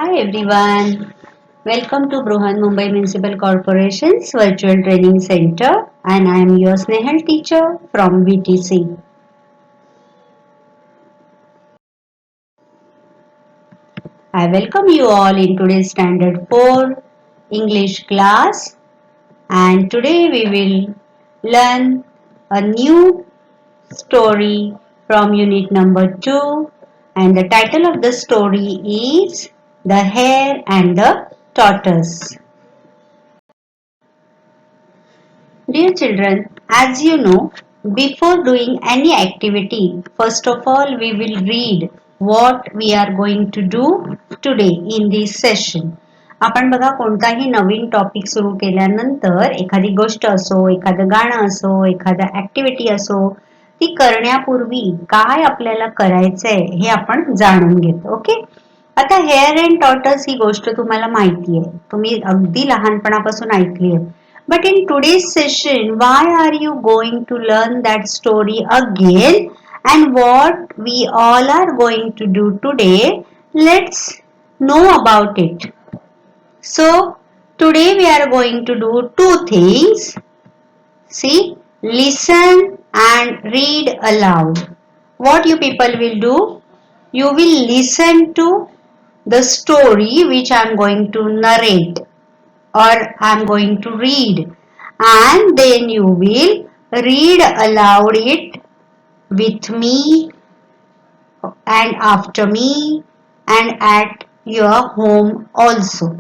Hi everyone. Welcome to Bruhan Mumbai Municipal Corporation's Virtual Training Center and I am your Snehal teacher from VTC. I welcome you all in today's Standard 4 English class and today we will learn a new story from unit number 2 and the title of the story is The Hare and the Tortoise. Dear children, as you know, before doing any activity, first of all we will read what we are going to do today in this session. आपण बघा कोणताही नवीन topic सुरू केल्यानंतर एखादी गोष्ट असो, एखादं गाणं असो, एखादा ऍक्टिव्हिटी असो, ती करण्यापूर्वी काय आपल्याला करायचंय हे आपण जाणून घेतो. ओके. आता हेअर अँड टॉर्टस ही गोष्ट तुम्हाला माहिती आहे. तुम्ही अगदी लहानपणापासून ऐकली आहे. But in today's session, why are you going to learn that story again? And what we all are going to do today, let's know about it. So, today we are going to do two things. See, listen and read aloud. What you people will do? You will listen to the story which I am going to narrate or I am going to read, and then you will read aloud it with me and after me and at your home also.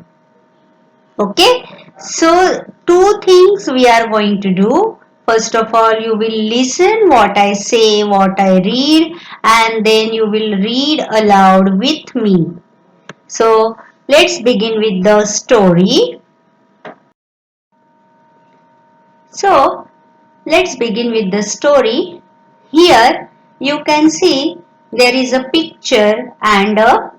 Okay, so two things we are going to do. First of all, you will listen what I say, what I read, and then you will read aloud with me. So let's begin with the story. So, let's begin with the story. Here you can see there is a picture and a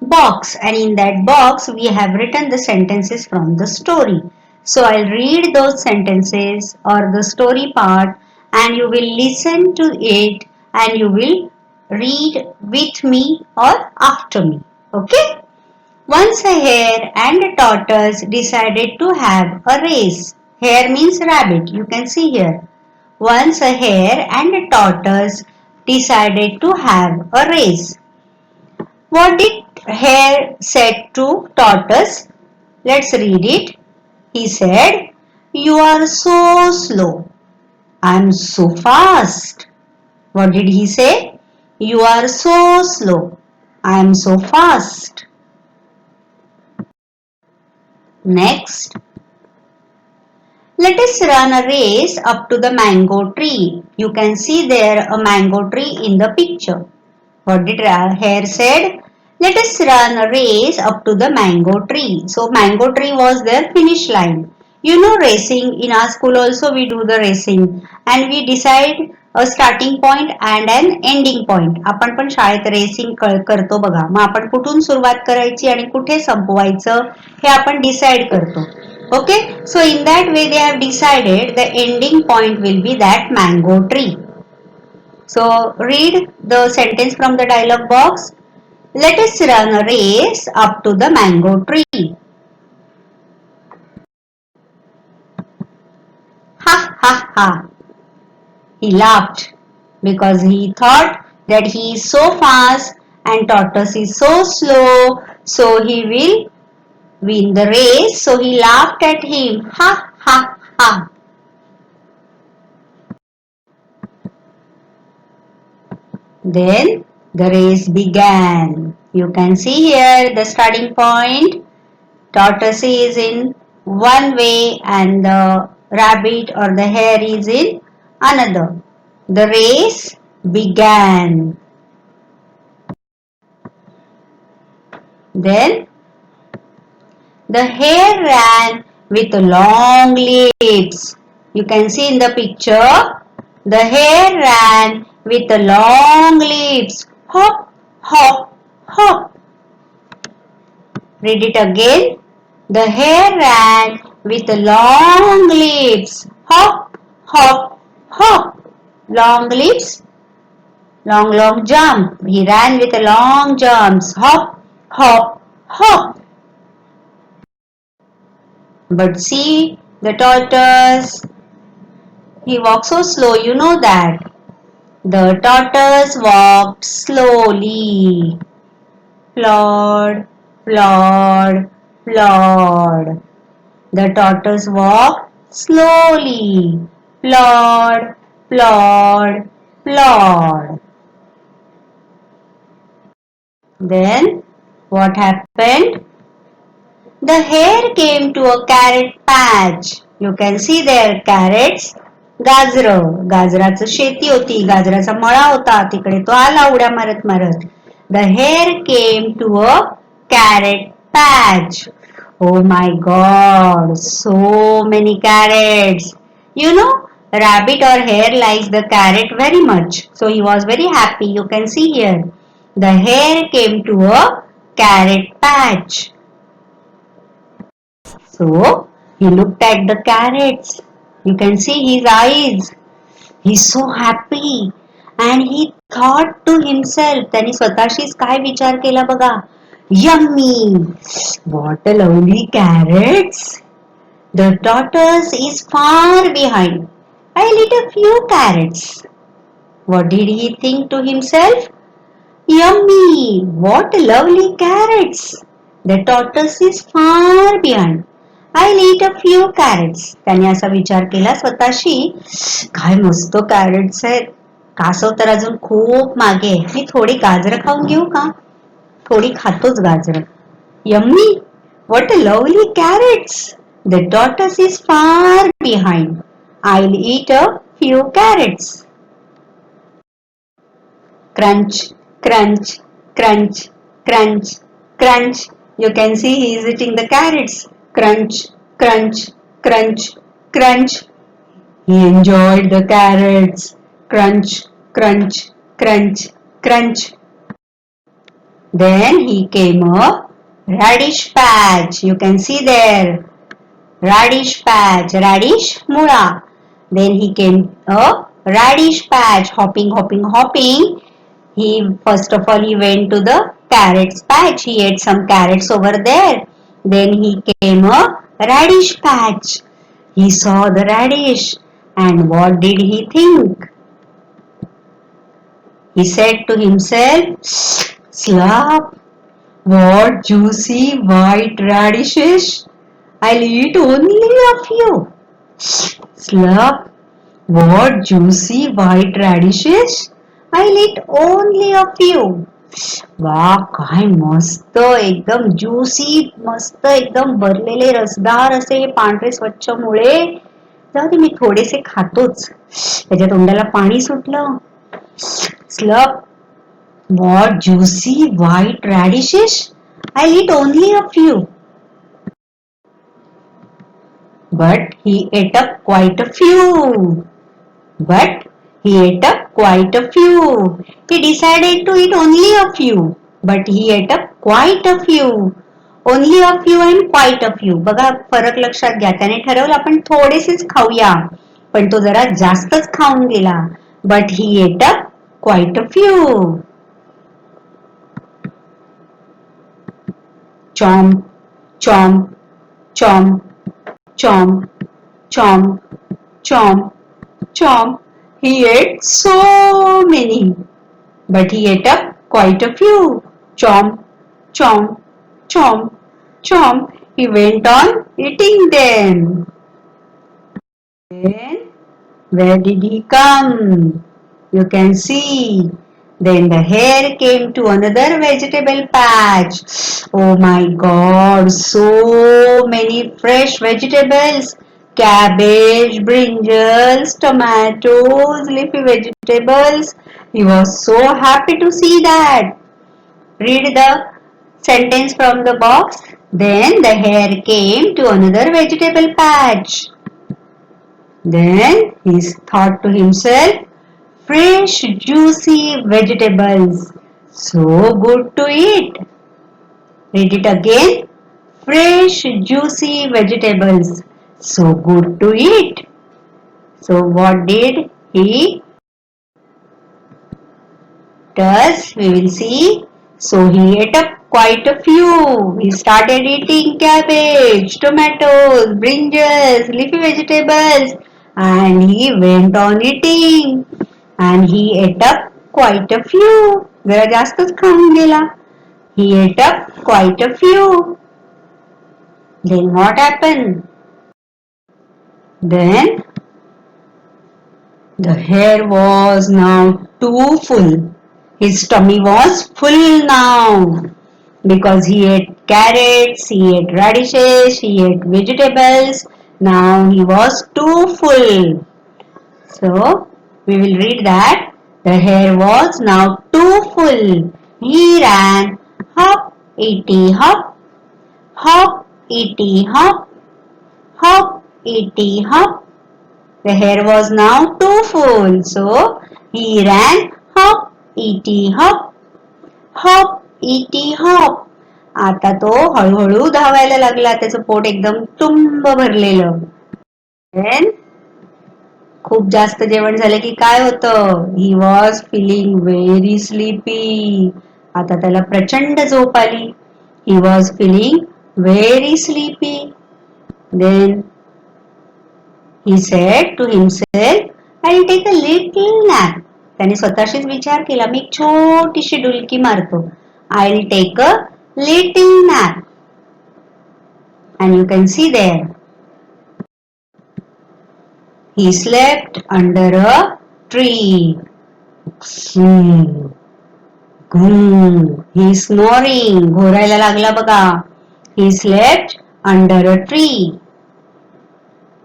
box, and in that box we have written the sentences from the story. So, I'll read those sentences or the story part and you will listen to it and you will read with me or after me. Okay? Once a hare and a tortoise decided to have a race. Hare means rabbit, you can see here. Once a hare and a tortoise decided to have a race. What did hare said to tortoise? Let's read it. He said, "You are so slow. I am so fast." What did he say? "You are so slow. I am so fast." Next, let us run a race up to the mango tree. You can see there a mango tree in the picture. What did hare said? Let us run a race up to the mango tree. So mango tree was their finish line. You know racing, in our school also we do the racing and we decide a starting point and an ending point. आपण पण शाळेत racing करतो बघा. मग आपण कुठून सुरुवात करायची आणि कुठे संपवायचं हे आपण डिसाइड करतो. Okay, so in that way they have decided the ending point will be that mango tree. So read the sentence from the dialog box. Let us run a race up to the mango tree. Ha ha ha. He laughed because he thought that he is so fast and tortoise is so slow, so he will win the race. So he laughed at him. Ha ha ha. Then the race began. You can see here the starting point. Tortoise is in one way and the rabbit or the hare is in another. The race began. Then the hare ran with long leaps. You can see in the picture, the hare ran with long leaps. Hop, hop, hop. Read it again. The hare ran with long leaps. Hop, hop, hop. Long leaps, long jump. He ran with long jumps. Hop, hop, hop. But see the tortoise, he walks so slow, you know that. The tortoise walked slowly. Plod, plod, plod. The tortoise walked slowly. Plod, plod, plod. Then what happened? The hare came to a carrot patch. You can see there carrots. गाजराचं शेती होती, गाजराचा मळा होता, तिकडे तो आला उड्या मारत मारत. The hare came to a carrot patch. Oh my god, so many carrots. You know, rabbit or hare likes the carrot very much. So he was very happy. You can see here. The hare came to a carrot patch. So he looked at the carrots. You can see his eyes. He's so happy. And he thought to himself, त्यांनी स्वतःशीच काय विचार केला बघा. Yummy! What a lovely carrots! The tortoise is far behind. I'll eat a few carrots. What did he think to himself? Yummy! What lovely carrots! The tortoise is far behind. I'll eat a few carrots. त्याने असा विचार केला स्वतःशी, काय मस्त carrots आहेत. कासव तर अजून खूप मागे आहे. मी थोडी गाजरं खाऊन घेऊ का? थोडी खातोच गाजरं. Yummy! What a lovely carrots! The tortoise is far behind. I'll eat a few carrots. Crunch, crunch, crunch, crunch, crunch. You can see he is eating the carrots. Crunch, crunch, crunch, crunch. He enjoyed the carrots. Crunch, crunch, crunch, crunch. Then he came a radish patch. You can see there. Radish patch. Radish mula. Then he came a radish patch. Hopping, hopping, hopping. He first of all he went to the carrots patch. He ate some carrots over there. Then he came a radish patch. He saw the radish. And what did he think? He said to himself, slap, what juicy white radishes. I'll eat only a few. Slap, what juicy white radishes. I'll eat only a few. वा काय मस्त एकदम juicy मस्त एकदम भरलेले रसदार असे हे पांढरे स्वच्छ मुळे. जाऊ दे मी थोडेसे खातोच. त्याच्या तोंडाला पाणी सुटलं. Slurp what juicy white radishes. I eat only a few. But he ate up quite a few. But he ate up quite a few. He decided to eat only a few. But he ate up quite a few. Only a few and quite a few. बघा फरक लक्षात घ्या. त्याने ठरवलं आपण थोडेसेच खाऊया. पण तो जरा जास्तच खाऊन गेला. But he ate up quite a few. Chomp, chomp, chomp. Chomp, chomp, chomp, chomp. He ate so many, but he ate up quite a few. Chomp, chomp, chomp, chomp. He went on eating them. Then, where did he come? You can see. Then the hare came to another vegetable patch. Oh my god, so many fresh vegetables. Cabbage, brinjals, tomatoes, leafy vegetables. He was so happy to see that. Read the sentence from the box. Then the hare came to another vegetable patch. Then he thought to himself, fresh juicy vegetables, so good to eat. Read it again. Fresh juicy vegetables, so good to eat. So what did he does? We will see. So he ate up quite a few. He started eating cabbage, tomatoes, brinjals, leafy vegetables, and he went on eating. And he ate up quite a few. जरा जास्तच खाऊन गेला. He ate up quite a few. Then what happened? Then the hare was now too full. His tummy was full now because he ate carrots, he ate radishes, he ate vegetables. Now he was too full. So we will read that the hare was now too full. He ran hop, itty hop, hop, itty hop, hop, itty hop. The hare was now too full, so he ran hop, itty hop, hop, itty hop. आता तो हळूहळू धावायला लागला. त्याचं pot एकदम तुंब भरलेलं. Then खूप जास्त जेवण झालं की काय होतं? He was feeling very sleepy. आता त्याला प्रचंड झोप आली. He was feeling very sleepy. Then he said to himself, I'll take a little nap. त्याने स्वतःशीच विचार केला, मी एक छोटीशी डुलकी मारतो. I'll take a little nap. And you can see there. He slept under a tree. He is snoring. घोरायला लागला बघा. He slept under a tree.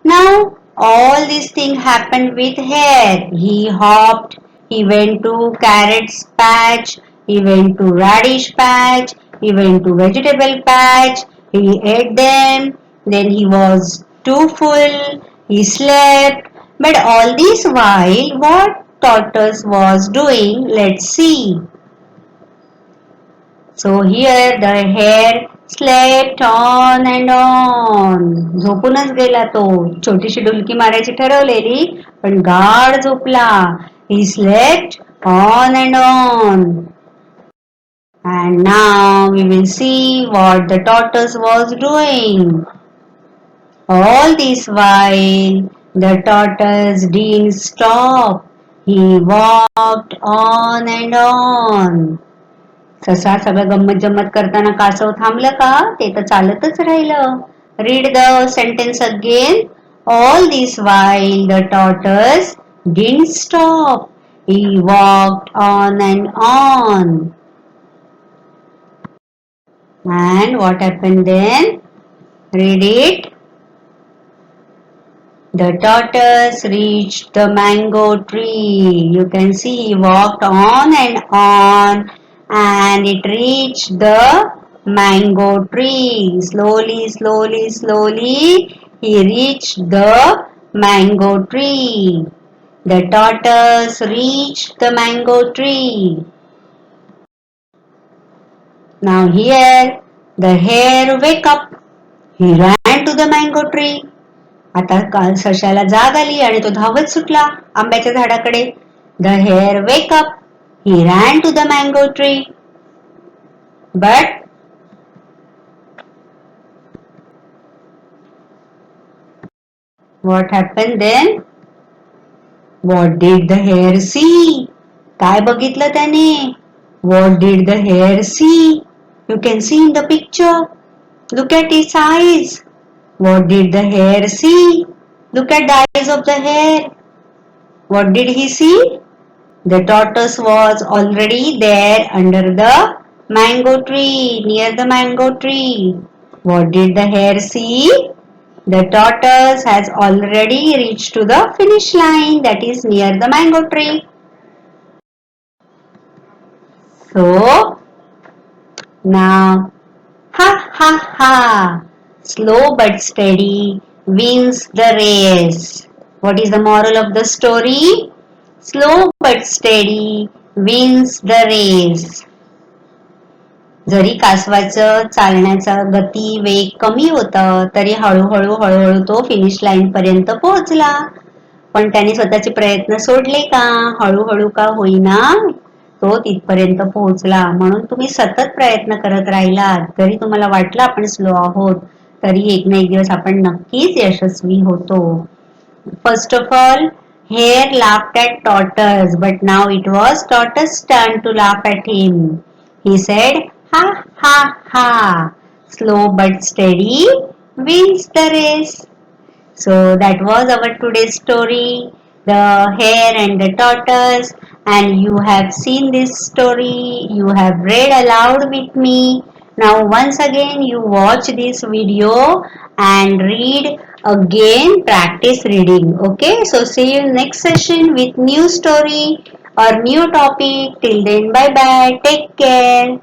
Now all these things happened with hare. He hopped. He went to carrots patch. He went to radish patch. He went to vegetable patch. He ate them. Then he was too full. He slept. But all this while, what tortoise was doing? Let's see. So here the hare slept on and on. झोपूनच गेला तो. छोटीशी डुलकी मारायची ठरवलेली पण गाढ झोपला. He slept on and on. And now we will see what the tortoise was doing. All this while the tortoise didn't stop. He walked on and on. ससा सगळं गंमत जम्मत करताना कासव थांबलं का? ते तर चालतच राहिलं. Read the sentence again. All this while the tortoise didn't stop. He walked on and on. And what happened then? Read it. The tortoise reached the mango tree. You can see he walked on and it reached the mango tree. Slowly, slowly, slowly he reached the mango tree. The tortoise reached the mango tree. Now here the hare wake up. He ran to the mango tree. आता सशाला जाग आली आणि तो धावत सुटला आंब्याच्या झाडाकडे. The hare wake up. He ran to the mango tree. But what happened then? What did the hare see? काय बघितलं त्याने? What did the hare see? You can see in the picture. Look at its eyes. What did the hare see? Look at the eyes of the hare. What did he see? The tortoise was already there under the mango tree, near the mango tree. What did the hare see? The tortoise has already reached to the finish line, that is near the mango tree. So, now, ha ha ha, slow but steady wins the race. What is the moral of the story? Slow but steady wins the race. जरी कासवाचं चालण्याचा गती वेग कमी होता तरी हळूहळू तो finish line पर्यंत पोहोचला. पण त्याने स्वतःचे प्रयत्न सोडले का? हळूहळू का होईना तो तिथपर्यंत पोहोचला. म्हणून तुम्ही सतत प्रयत्न करत राहिलात, जरी तुम्हाला वाटलं आपण स्लो आहोत, तरी एक ना एक दिवस आपण नक्कीच यशस्वी होतो. First of all, Hare laughed at Tortoise, but now it was Tortoise's turn to laugh at him. He said, "Ha ha ha! Slow but steady wins the race." So that was our today's story, the hare and the tortoise. And you have seen this story, you have read aloud with me. Now once again you watch this video and read again, practice reading. Okay, so see you next session with new story or new topic. Till then, bye bye, take care.